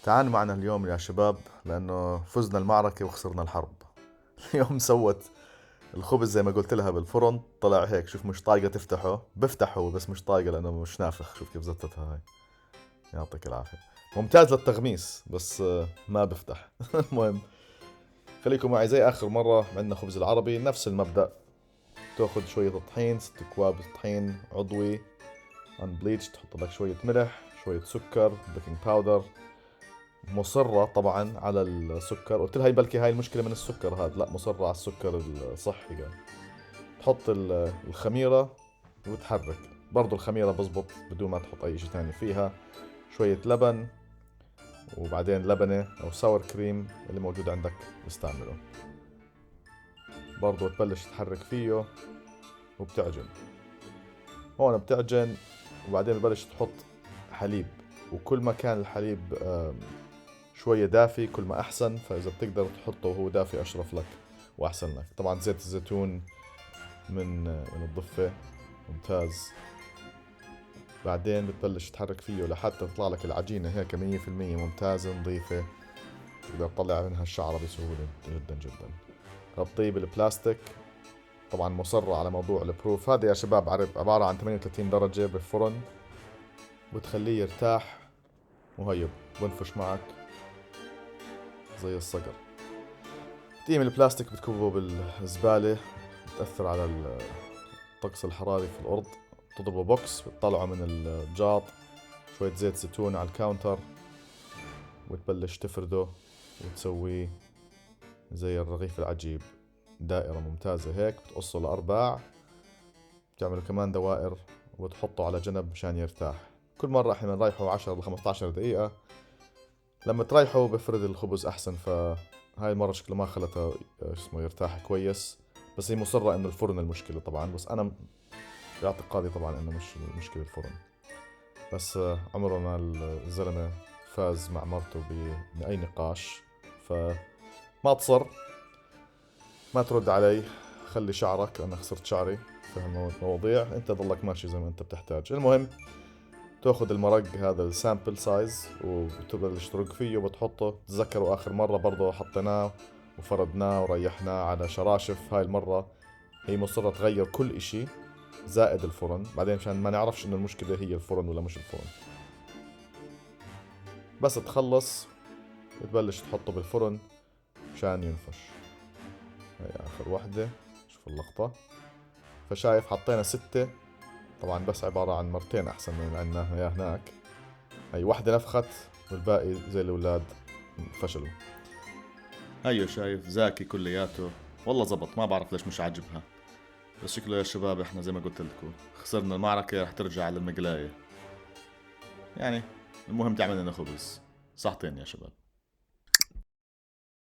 تعالوا معنا اليوم يا شباب، لأنه فزنا المعركة وخسرنا الحرب. اليوم سوت الخبز زي ما قلت لها بالفرن، طلع هيك. شوف، مش طايقة تفتحه. بفتحه بس مش طايقة لأنه مش نافخ. شوف كيف زتتها هاي. يعطيك العافية. ممتاز للتغميس بس ما بفتح. المهم، خليكم معي زي آخر مرة. عندنا خبز العربي نفس المبدأ. تاخذ شوية طحين، 6 أكواب طحين عضوي unbleached، تحط لك شوية ملح، شوية سكر، بيكنج باودر. مصرة طبعا على السكر. قلت لها بلكي هاي المشكلة من السكر هذا، لا مصرة على السكر الصحي قال. تحط الخميرة وتحرك. برضو الخميرة بزبط بدون ما تحط اي شيء ثاني فيها. شوية لبن، وبعدين لبنة او ساور كريم اللي موجود عندك استعمله. برضو تبلش تحرك فيه وبتعجن. هون بتعجن، وبعدين ببلش تحط حليب. وكل ما كان الحليب شوية دافي كل ما أحسن، فإذا بتقدر تحطه وهو دافي أشرف لك وأحسن لك. طبعا زيت الزيتون من الضفة ممتاز. بعدين بتبلش تحرك فيه لحتى تطلع لك العجينة هيك 100% ممتازة نظيفة، تقدر تطلع منها الشعرة بسهولة جدا جدا. غطيه بالبلاستيك. طبعا مصرة على موضوع البروف. هذا يا شباب عبارة عن 38 درجة بالفرن، وتخليه يرتاح وهيب بنفش معك زي الصقر. تقيم البلاستيك بتكبه بالزبالة، بتأثر على الطقس الحراري في الأرض. تضربه بوكس، بتطلعه من الجاط، شوية زيت زيتون على الكاونتر، وتبلش تفرده وتسويه زي الرغيف العجيب. دائرة ممتازة هيك، بتقصه لأرباع، بتعمله كمان دوائر، وتحطه على جنب مشان يرتاح. كل مرة احنا بنريحه 10 ل 15 دقيقة. لما تريحه بفرد الخبز أحسن. فهاي المرة شكله ما خلته اسمه يرتاح كويس، بس هي مصرة إنه الفرن المشكلة طبعا. بس أنا باعتقادي طبعا إنه مش المشكلة الفرن. بس عمره ما الزلمة فاز مع مرته بأي نقاش. فما تصر، ما ترد علي، خلي شعرك. أنا خسرت شعري في هالمواضيع. أنت ضلك ماشي زي ما أنت بتحتاج. المهم، تاخذ المرق هذا السامبل سايز وبتبلش ترق فيه وبتحطه. تذكروا آخر مرة برضه حطيناه وفردناه وريحناه على شراشف. هاي المرة هي مصرة تغير كل اشي زائد الفرن، بعدين مشان ما نعرفش انه المشكلة هي الفرن ولا مش الفرن. بس تخلص تبلش تحطه بالفرن مشان ينفش. هاي آخر وحدة. شوف اللقطة. فشايف حطينا 6. طبعا بس عبارة عن مرتين أحسن من اللي عندنا إياه هناك. هاي وحدة نفخت والباقي زي الأولاد فشلوا. هيو شايف زاكي كلياته. والله زبط، ما بعرف ليش مش عاجبها. بس شكله يا شباب احنا زي ما قلت لكم خسرنا المعركة، رح ترجع على المقلاية يعني. المهم تعمل لنا خبز. صحتين يا شباب.